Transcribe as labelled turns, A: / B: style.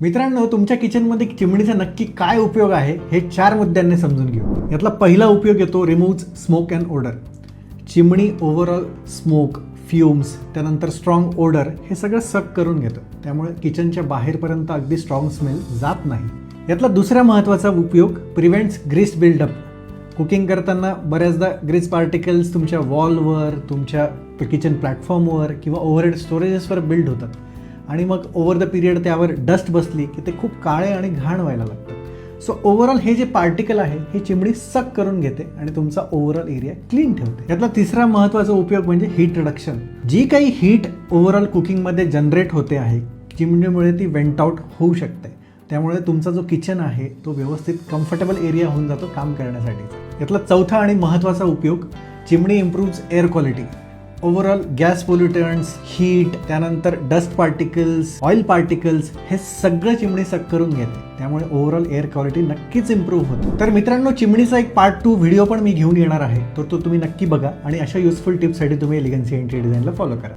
A: मित्रांनो, तुमच्या किचनमध्ये चिमणीचा नक्की काय उपयोग आहे हे 4 मुद्द्यांनी समजून घेऊ. यातला पहिला उपयोग येतो रिमूव्ह स्मोक अँड ओडर. चिमणी ओव्हरऑल स्मोक, फ्युम्स, त्यानंतर स्ट्रॉंग ओडर हे सगळं सक करून घेतं. त्यामुळे किचनच्या बाहेरपर्यंत अगदी स्ट्रॉंग स्मेल जात नाही. यातला दुसरा महत्त्वाचा उपयोग प्रिव्हेंट्स ग्रीस बिल्डअप. कुकिंग करताना बऱ्याचदा ग्रीस पार्टिकल्स तुमच्या वॉलवर, तुमच्या किचन प्लॅटफॉर्मवर किंवा ओव्हरहेड स्टोरेजेसवर बिल्ड होतात आणि मग ओव्हर द पिरियड त्यावर डस्ट बसली की ते खूप काळे आणि घाण व्हायला लागतात. सो ओव्हरऑल हे जे पार्टिकल आहे हे चिमणी सक करून घेते आणि तुमचा ओव्हरऑल एरिया क्लीन ठेवते. यातला तिसरा महत्त्वाचा उपयोग म्हणजे हीट रिडक्शन. जी काही हीट ओव्हरऑल कुकिंगमध्ये जनरेट होते आहे, चिमणीमुळे ती वेंट आउट होऊ शकते. त्यामुळे तुमचा जो किचन आहे तो व्यवस्थित कम्फर्टेबल एरिया होऊन जातो काम करण्यासाठी. यातला चौथा आणि महत्त्वाचा उपयोग, chimney improves air quality. Overall gas pollutants, heat, त्यानंतर डस्ट पार्टिकल्स, ऑइल पार्टिकल्स हे सगळं चिमणी सक करून घेते. त्यामुळे ओव्हरऑल एअर क्वालिटी नक्कीच इम्प्रूव्ह होते. तर मित्रांनो, चिमणीचा एक पार्ट 2 व्हिडिओ पण मी घेऊन येणार आहे, तर तो तुम्ही नक्की बघा आणि अशा युजफुल टिप्ससाठी तुम्ही एलिगन्सी इंटिरियर डिझाईनला फॉलो करा.